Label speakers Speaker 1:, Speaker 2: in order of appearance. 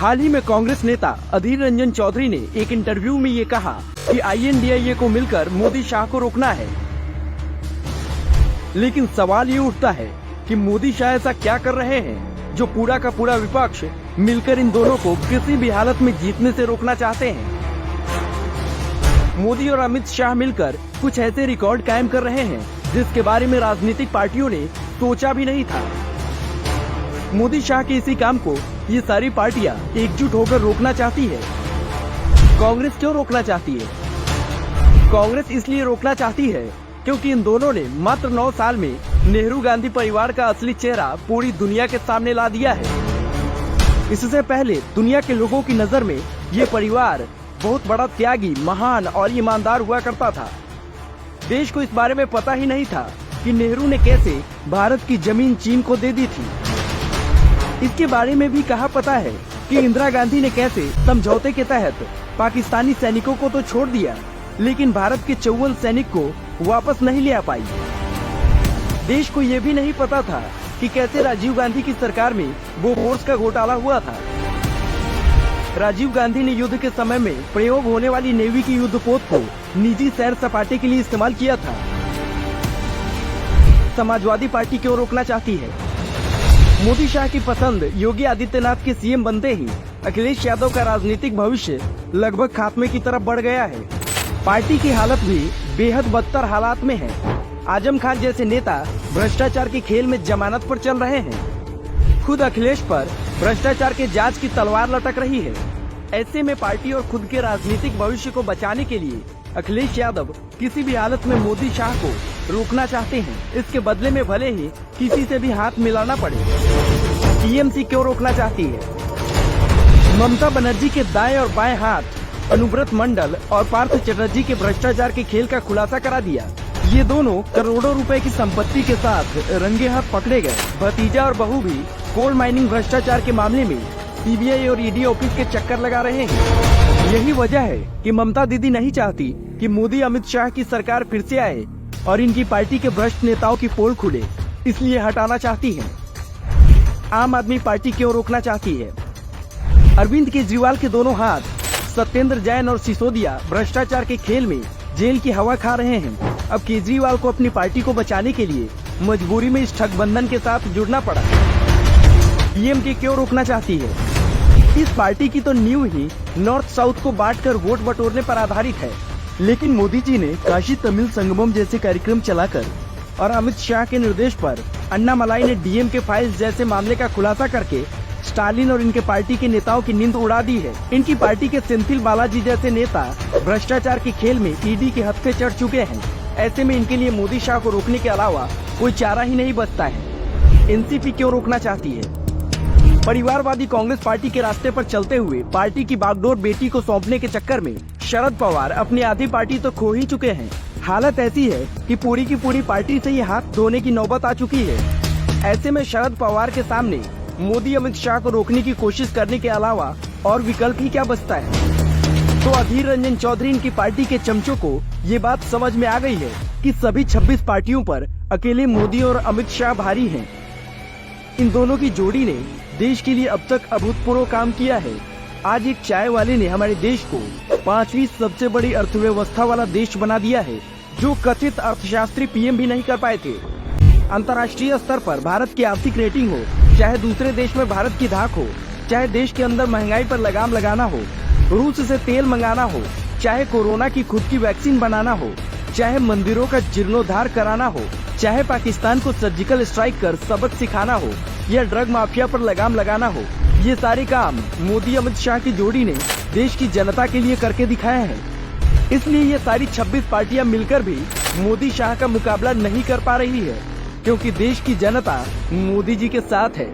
Speaker 1: हाल ही में कांग्रेस नेता अधीर रंजन चौधरी ने एक इंटरव्यू में ये कहा कि INDIA को मिलकर मोदी शाह को रोकना है। लेकिन सवाल ये उठता है कि मोदी शाह ऐसा क्या कर रहे हैं जो पूरा का पूरा विपक्ष मिलकर इन दोनों को किसी भी हालत में जीतने से रोकना चाहते हैं। मोदी और अमित शाह मिलकर कुछ ऐसे रिकॉर्ड कायम कर रहे हैं जिसके बारे में राजनीतिक पार्टियों ने सोचा भी नहीं था। मोदी शाह के इसी काम को ये सारी पार्टियां एकजुट होकर रोकना चाहती है। कांग्रेस क्यों रोकना चाहती है? कांग्रेस इसलिए रोकना चाहती है क्योंकि इन दोनों ने मात्र 9 साल में नेहरू गांधी परिवार का असली चेहरा पूरी दुनिया के सामने ला दिया है। इससे पहले दुनिया के लोगों की नजर में ये परिवार बहुत बड़ा त्यागी, महान और ईमानदार हुआ करता था। देश को इस बारे में पता ही नहीं था कि नेहरू ने कैसे भारत की जमीन चीन को दे दी थी। इसके बारे में भी कहा पता है कि इंदिरा गांधी ने कैसे समझौते के तहत पाकिस्तानी सैनिकों को तो छोड़ दिया, लेकिन भारत के 54 सैनिक को वापस नहीं ले आ पाई। देश को ये भी नहीं पता था कि कैसे राजीव गांधी की सरकार में बोफोर्स का घोटाला हुआ था। राजीव गांधी ने युद्ध के समय में प्रयोग होने वाली नेवी की युद्धपोत को निजी सैर सपाटे के लिए इस्तेमाल किया था। समाजवादी पार्टी क्यों रोकना चाहती है? मोदी शाह की पसंद योगी आदित्यनाथ के CM बनते ही अखिलेश यादव का राजनीतिक भविष्य लगभग खात्मे की तरफ बढ़ गया है। पार्टी की हालत भी बेहद बदतर हालात में है। आजम खान जैसे नेता भ्रष्टाचार के खेल में जमानत पर चल रहे हैं। खुद अखिलेश पर भ्रष्टाचार के जांच की तलवार लटक रही है। ऐसे में पार्टी और खुद के राजनीतिक भविष्य को बचाने के लिए अखिलेश यादव किसी भी हालत में मोदी शाह को रोकना चाहते हैं। इसके बदले में भले ही किसी से भी हाथ मिलाना पड़े। TMC क्यों रोकना चाहती है? ममता बनर्जी के दाएं और बाएं हाथ अनुव्रत मंडल और पार्थ चटर्जी के भ्रष्टाचार के खेल का खुलासा करा दिया। ये दोनों करोड़ों रुपए की संपत्ति के साथ रंगे हाथ पकड़े गए। भतीजा और बहू भी कोल माइनिंग भ्रष्टाचार के मामले में CBI और ED ऑफिस के चक्कर लगा रहे हैं। यही वजह है कि ममता दीदी नहीं चाहती कि मोदी अमित शाह की सरकार फिर से आए और इनकी पार्टी के भ्रष्ट नेताओं की पोल खुले, इसलिए हटाना चाहती है। आम आदमी पार्टी क्यों रोकना चाहती है? अरविंद केजरीवाल के दोनों हाथ सत्येंद्र जैन और सिसोदिया भ्रष्टाचार के खेल में जेल की हवा खा रहे हैं। अब केजरीवाल को अपनी पार्टी को बचाने के लिए मजबूरी में इस ठगबंधन के साथ जुड़ना पड़ा। DMK क्यों रोकना चाहती है? इस पार्टी की तो नींव ही नॉर्थ साउथ को बांटकर वोट बटोरने पर आधारित है, लेकिन मोदी जी ने काशी तमिल संगमम जैसे कार्यक्रम चलाकर और अमित शाह के निर्देश पर अन्नामलाई ने DMK फाइल्स जैसे मामले का खुलासा करके स्टालिन और इनके पार्टी के नेताओं की नींद उड़ा दी है। इनकी पार्टी के सेंथिल बालाजी जैसे नेता भ्रष्टाचार के खेल में ED के हद पे चढ़ चुके हैं। ऐसे में इनके लिए मोदी शाह को रोकने के अलावा कोई चारा ही नहीं बचता है। NCP क्यों रोकना चाहती है? परिवारवादी कांग्रेस पार्टी के रास्ते पर चलते हुए पार्टी की बागडोर बेटी को सौंपने के चक्कर में शरद पवार अपनी आधी पार्टी तो खो ही चुके हैं। हालत ऐसी है कि पूरी की पूरी पार्टी से ये हाथ धोने की नौबत आ चुकी है। ऐसे में शरद पवार के सामने मोदी अमित शाह को रोकने की कोशिश करने के अलावा और विकल्प ही क्या बचता है? तो अधीर रंजन चौधरी इनकी पार्टी के चमचों को ये बात समझ में आ गई है कि सभी 26 पार्टियों पर अकेले मोदी और अमित शाह भारी हैं। इन दोनों की जोड़ी ने देश के लिए अब तक अभूतपूर्व काम किया है। आज एक चाय वाले ने हमारे देश को 5वीं सबसे बड़ी अर्थव्यवस्था वाला देश बना दिया है, जो कथित अर्थशास्त्री PM भी नहीं कर पाए थे। अंतर्राष्ट्रीय स्तर पर भारत की आर्थिक रेटिंग हो, चाहे दूसरे देश में भारत की धाक हो, चाहे देश के अंदर महंगाई पर लगाम लगाना हो, रूस से तेल मंगाना हो, चाहे कोरोना की खुद की वैक्सीन बनाना हो, चाहे मंदिरों का जीर्णोद्धार कराना हो, चाहे पाकिस्तान को सर्जिकल स्ट्राइक कर सबक सिखाना हो या ड्रग माफिया पर लगाम लगाना हो, ये सारे काम मोदी अमित शाह की जोड़ी ने देश की जनता के लिए करके दिखाया है। इसलिए ये सारी 26 पार्टियां मिलकर भी मोदी शाह का मुकाबला नहीं कर पा रही है, क्योंकि देश की जनता मोदी जी के साथ है।